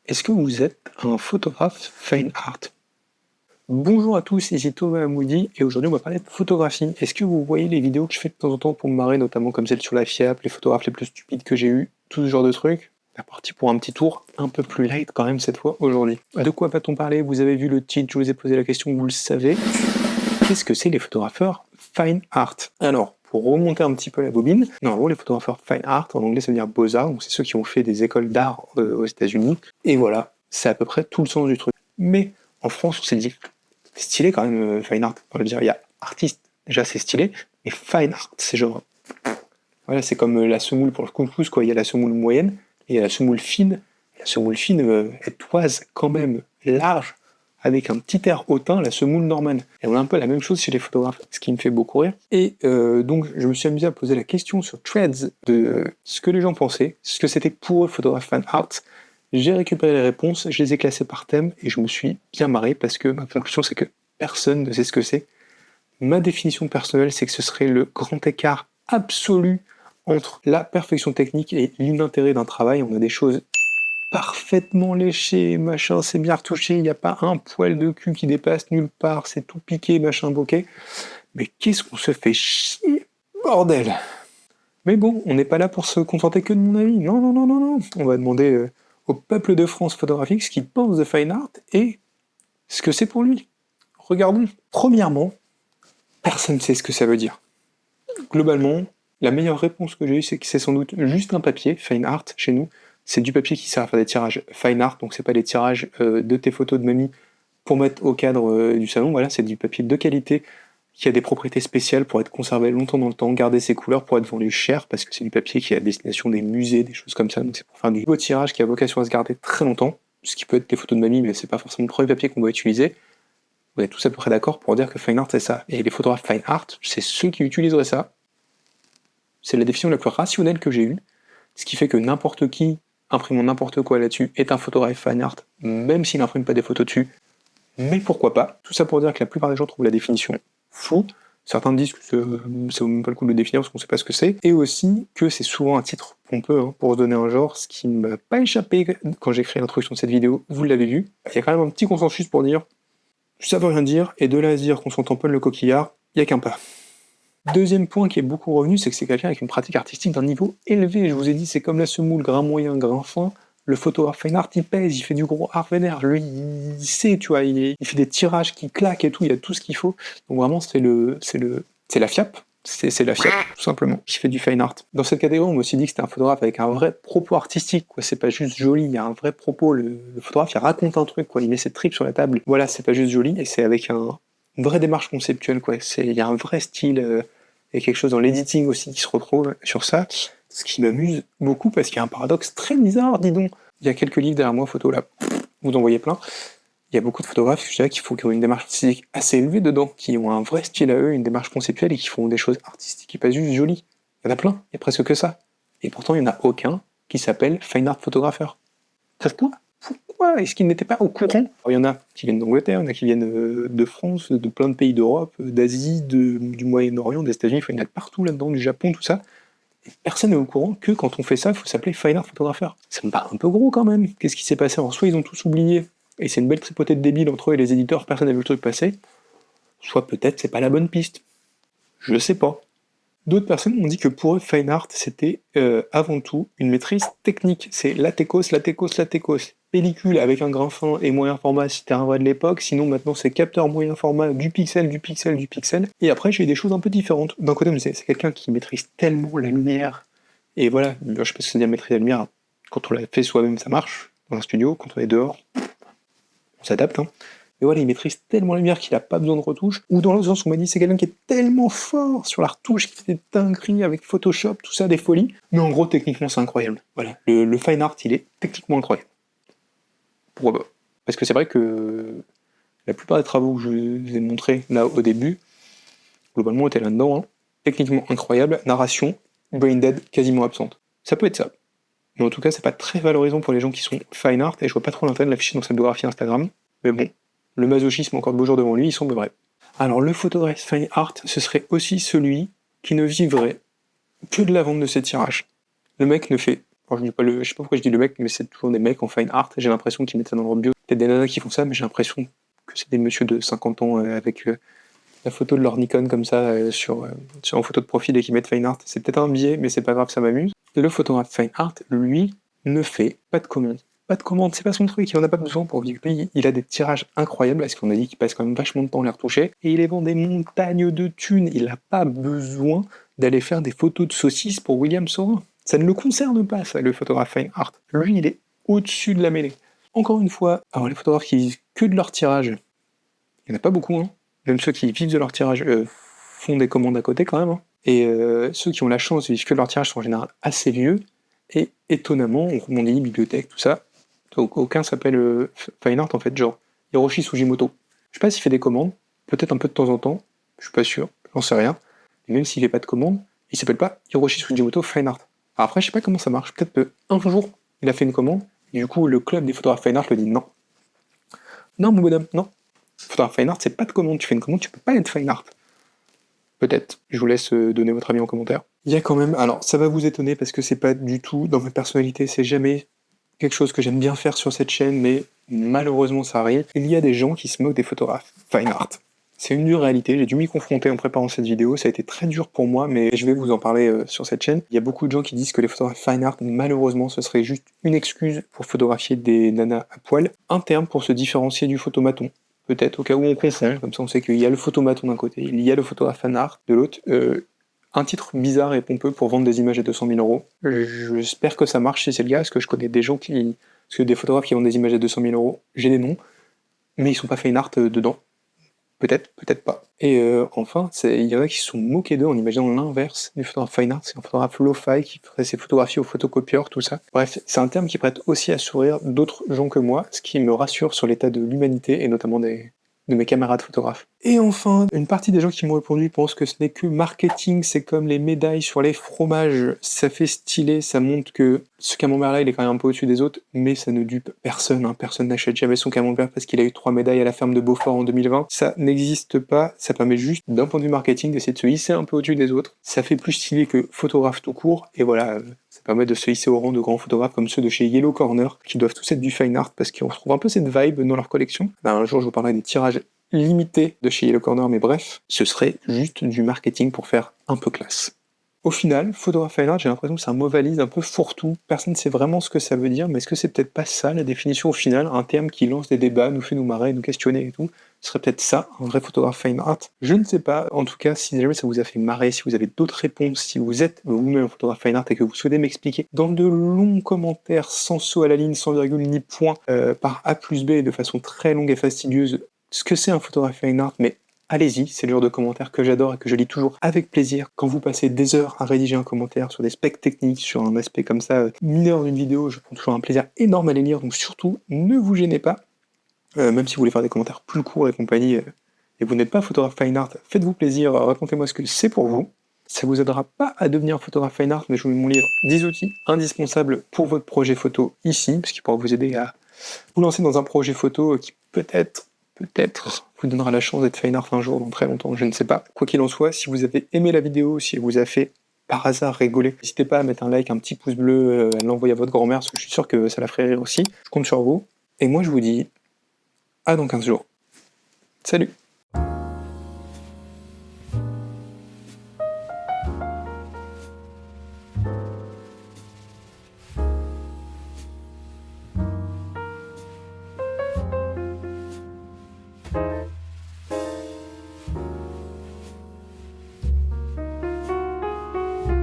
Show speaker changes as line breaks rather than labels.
Est-ce que vous êtes un photographe fine art? Bonjour à tous, ici Thomas Amoudi et aujourd'hui on va parler de photographie. Est-ce que vous voyez les vidéos que je fais de temps en temps pour me marrer, notamment comme celle sur la FIAP, les photographes les plus stupides que j'ai eu, tout ce genre de trucs? C'est parti pour un petit tour un peu plus light quand même cette fois aujourd'hui. De quoi va-t-on parler? Vous avez vu le titre, je vous ai posé la question, vous le savez. Qu'est-ce que c'est les photographeurs fine art? Alors, pour remonter un petit peu la bobine, normalement les photographeurs fine art, en anglais ça veut dire beaux-arts, donc c'est ceux qui ont fait des écoles d'art aux États-Unis. Et voilà, c'est à peu près tout le sens du truc. Mais en France, on s'est dit, c'est stylé quand même, fine art. On va dire, il y a artiste, déjà c'est stylé, mais fine art, c'est genre. Voilà, c'est comme la semoule pour le couscous, quoi. Il y a la semoule moyenne et il y a la semoule fine. La semoule fine, elle toise quand même large, avec un petit air hautain, la semoule normale. Et on a un peu la même chose chez les photographes, ce qui me fait beaucoup rire. Et donc, je me suis amusé à poser la question sur Threads de ce que les gens pensaient, ce que c'était pour eux, photographe fan art. J'ai récupéré les réponses, je les ai classées par thème, et je me suis bien marré parce que ma conclusion, c'est que personne ne sait ce que c'est. Ma définition personnelle, c'est que ce serait le grand écart absolu entre la perfection technique et l'inintérêt d'un travail. On a des choses parfaitement léchées, machin, c'est bien retouché, il n'y a pas un poil de cul qui dépasse nulle part, c'est tout piqué, machin, bokeh. Mais qu'est-ce qu'on se fait chier, bordel! Mais bon, on n'est pas là pour se contenter que de mon avis. Non, non, non, non, non. On va demander au peuple de France photographique ce qu'il pense de fine art et ce que c'est pour lui. Regardons. Premièrement, personne ne sait ce que ça veut dire. Globalement, la meilleure réponse que j'ai eue, c'est que c'est sans doute juste un papier, fine art, chez nous. C'est du papier qui sert à faire des tirages fine art, donc c'est pas des tirages de tes photos de mamie pour mettre au cadre du salon, voilà, c'est du papier de qualité qui a des propriétés spéciales pour être conservé longtemps dans le temps, garder ses couleurs, pour être vendu cher, parce que c'est du papier qui est à destination des musées, des choses comme ça, donc c'est pour faire du beau tirage qui a vocation à se garder très longtemps, ce qui peut être des photos de mamie, mais c'est pas forcément le premier papier qu'on va utiliser. On est tous à peu près d'accord pour dire que fine art c'est ça. Et les photographes fine art, c'est ceux qui utiliseraient ça. C'est la définition la plus rationnelle que j'ai eue, ce qui fait que n'importe qui imprimant n'importe quoi là-dessus est un photographe fine art, même s'il n'imprime pas des photos dessus. Mais pourquoi pas? Tout ça pour dire que la plupart des gens trouvent la définition floue. Certains disent que ça vaut même pas le coup de le définir parce qu'on sait pas ce que c'est. Et aussi que c'est souvent un titre pompeux pour se donner un genre, ce qui ne m'a pas échappé quand j'ai créé l'introduction de cette vidéo. Vous l'avez vu. Il y a quand même un petit consensus pour dire ça veut rien dire, et de là à se dire qu'on s'en tamponne le coquillard, il n'y a qu'un pas. Deuxième point qui est beaucoup revenu, c'est que c'est quelqu'un avec une pratique artistique d'un niveau élevé. Je vous ai dit, c'est comme la semoule, grain moyen, grain fin. Le photographe fine art, il pèse, il fait du gros art vénère. Lui, il sait, tu vois, il fait des tirages qui claquent et tout, il y a tout ce qu'il faut. Donc vraiment, c'est la FIAP. C'est la FIAP, tout simplement, qui fait du fine art. Dans cette catégorie, on m'a aussi dit que c'était un photographe avec un vrai propos artistique, quoi. C'est pas juste joli, il y a un vrai propos. Le photographe, il raconte un truc, quoi. Il met ses tripes sur la table. Voilà, c'est pas juste joli, et c'est avec une vraie démarche conceptuelle, quoi. Il y a un vrai style, et quelque chose dans l'editing aussi qui se retrouve sur ça. Ce qui m'amuse beaucoup parce qu'il y a un paradoxe très bizarre, dis donc. Il y a quelques livres derrière moi, photos là, vous en voyez plein. Il y a beaucoup de photographes, je dirais, qui font une démarche artistique assez élevée dedans, qui ont un vrai style à eux, une démarche conceptuelle et qui font des choses artistiques et pas juste jolies. Il y en a plein, il y a presque que ça. Et pourtant, il n'y en a aucun qui s'appelle fine art photographeur. Pourquoi est-ce qu'ils n'étaient pas au courant? Alors, il y en a qui viennent d'Angleterre, il y en a qui viennent de France, de plein de pays d'Europe, d'Asie, du Moyen-Orient, des États-Unis, il y en a de partout là-dedans, du Japon, tout ça. Et personne n'est au courant que quand on fait ça, il faut s'appeler fine art photographeur. Ça me paraît un peu gros quand même. Qu'est-ce qui s'est passé? Alors, soit ils ont tous oublié, et c'est une belle tripotée de débiles entre eux et les éditeurs, personne n'a vu le truc passer, soit peut-être c'est pas la bonne piste. Je sais pas. D'autres personnes m'ont dit que pour eux, fine art, c'était avant tout une maîtrise technique. C'est la técos. Pellicule avec un grain fin et moyen format si t'es un vrai de l'époque, sinon maintenant c'est capteur moyen format, du pixel. Et après j'ai eu des choses un peu différentes. D'un côté, c'est quelqu'un qui maîtrise tellement la lumière, et voilà, je sais pas ce que ça veut dire maîtriser la lumière, quand on la fait soi-même ça marche, dans un studio, quand on est dehors, on s'adapte, hein. Mais voilà, il maîtrise tellement la lumière qu'il a pas besoin de retouche. Ou dans l'autre sens, on m'a dit c'est quelqu'un qui est tellement fort sur la retouche, qui fait des dingueries avec Photoshop, tout ça, des folies. Mais en gros, techniquement, c'est incroyable. Voilà, le fine art, il est techniquement incroyable. Pourquoi pas? Parce que c'est vrai que la plupart des travaux que je vous ai montrés là au début, globalement, étaient là-dedans. Hein. Techniquement incroyable, narration, brain dead, quasiment absente. Ça peut être ça. Mais en tout cas, c'est pas très valorisant pour les gens qui sont fine art, et je vois pas trop l'intérêt de l'afficher dans sa biographie Instagram. Mais bon, le masochisme encore de beaux jours devant lui, il semble vrai. Alors le photographe fine art, ce serait aussi celui qui ne vivrait que de la vente de ses tirages. Le mec ne fait Alors je sais pas pourquoi je dis le mec, mais c'est toujours des mecs en fine art, j'ai l'impression qu'ils mettent ça dans leur bio. Peut-être des nanas qui font ça, mais j'ai l'impression que c'est des messieurs de 50 ans avec la photo de leur Nikon comme ça sur en photo de profil et qui mettent fine art. C'est peut-être un biais, mais c'est pas grave, ça m'amuse. Le photographe fine art, lui, ne fait pas de commandes. Pas de commandes, c'est pas son truc, il en a pas besoin pour vivre. Lui, il a des tirages incroyables, parce qu'on a dit qu'il passe quand même vachement de temps à les retoucher, et il les vend des montagnes de thunes. Il n'a pas besoin d'aller faire des photos de saucisses pour William Saurin. Ça ne le concerne pas, ça, le photographe fine art. Lui, il est au-dessus de la mêlée. Encore une fois, alors les photographes qui vivent que de leur tirage, il n'y en a pas beaucoup, hein. Même ceux qui vivent de leur tirage font des commandes à côté quand même, hein. Et ceux qui ont la chance de vivre que de leur tirage sont en général assez vieux, et étonnamment, on rebondit, bibliothèque, tout ça, donc aucun s'appelle fine art en fait, genre Hiroshi Sugimoto. Je sais pas s'il fait des commandes, peut-être un peu de temps en temps, je suis pas sûr, j'en sais rien. Et même s'il fait pas de commandes, il s'appelle pas Hiroshi Sugimoto Fine Art. Alors après, je sais pas comment ça marche, peut-être qu'un jour, il a fait une commande, et du coup, le club des photographes Fine Art le dit non. Non, mon bonhomme, non. Photographe Fine Art, c'est pas de commande, tu fais une commande, tu peux pas être Fine Art. Peut-être, je vous laisse donner votre avis en commentaire. Il y a quand même, alors ça va vous étonner parce que c'est pas du tout dans ma personnalité, c'est jamais quelque chose que j'aime bien faire sur cette chaîne, mais malheureusement ça arrive. Il y a des gens qui se moquent des photographes fine art. C'est une dure réalité, j'ai dû m'y confronter en préparant cette vidéo, ça a été très dur pour moi, mais je vais vous en parler sur cette chaîne. Il y a beaucoup de gens qui disent que les photographes fine art, malheureusement, ce serait juste une excuse pour photographier des nanas à poil, un terme pour se différencier du photomaton. Peut-être, au cas où on confond, comme ça on sait qu'il y a le photomaton d'un côté, il y a le photographe fan art de l'autre. Un titre bizarre et pompeux pour vendre des images à 200 000 €. J'espère que ça marche si c'est le cas, parce que je connais des gens qui... Parce que des photographes qui vendent des images à 200 000 €, j'ai des noms, mais ils sont pas fine art dedans. Peut-être, peut-être pas. Et enfin, il y en a qui se sont moqués d'eux en imaginant l'inverse du photographe fine art, c'est un photographe lo-fi qui ferait ses photographies au photocopieur, tout ça. Bref, c'est un terme qui prête aussi à sourire d'autres gens que moi, ce qui me rassure sur l'état de l'humanité, et notamment de mes camarades photographes. Et enfin, une partie des gens qui m'ont répondu pensent que ce n'est que marketing, c'est comme les médailles sur les fromages, ça fait stylé, ça montre que ce camembert-là, il est quand même un peu au-dessus des autres, mais ça ne dupe personne, hein. Personne n'achète jamais son camembert parce qu'il a eu 3 médailles à la ferme de Beaufort en 2020. Ça n'existe pas, ça permet juste, d'un point de vue marketing, d'essayer de se hisser un peu au-dessus des autres. Ça fait plus stylé que photographe tout court, et voilà, ça permet de se hisser au rang de grands photographes comme ceux de chez Yellow Corner, qui doivent tous être du fine art parce qu'on retrouve un peu cette vibe dans leur collection. Ben, un jour, je vous parlerai des tirages limités de chez Yellow Corner, mais bref, ce serait juste du marketing pour faire un peu classe. Au final, photographe fine art, j'ai l'impression que c'est un mot valise un peu fourre-tout. Personne ne sait vraiment ce que ça veut dire, mais est-ce que c'est peut-être pas ça la définition au final, un terme qui lance des débats, nous fait nous marrer, nous questionner et tout. Ce serait peut-être ça, un vrai photographe fine art. Je ne sais pas, en tout cas, si jamais ça vous a fait marrer, si vous avez d'autres réponses, si vous êtes vous-même un photographe fine art et que vous souhaitez m'expliquer dans de longs commentaires, sans saut à la ligne, sans virgule ni point, par A plus B, de façon très longue et fastidieuse, ce que c'est un photographe fine art, mais allez-y, c'est le genre de commentaires que j'adore et que je lis toujours avec plaisir. Quand vous passez des heures à rédiger un commentaire sur des specs techniques, sur un aspect comme ça mineur d'une vidéo, je prends toujours un plaisir énorme à les lire, donc surtout, ne vous gênez pas. Même si vous voulez faire des commentaires plus courts et compagnie, et vous n'êtes pas photographe fine art, faites-vous plaisir, racontez-moi ce que c'est pour vous. Ça vous aidera pas à devenir photographe fine art, mais je vous mets mon livre 10 outils indispensables pour votre projet photo ici, parce qu'il pourra vous aider à vous lancer dans un projet photo qui peut-être vous donnera la chance d'être fine art un jour, dans très longtemps, je ne sais pas. Quoi qu'il en soit, si vous avez aimé la vidéo, si elle vous a fait par hasard rigoler, n'hésitez pas à mettre un like, un petit pouce bleu, à l'envoyer à votre grand-mère, parce que je suis sûr que ça la ferait rire aussi. Je compte sur vous. Et moi je vous dis à dans 15 jours. Salut!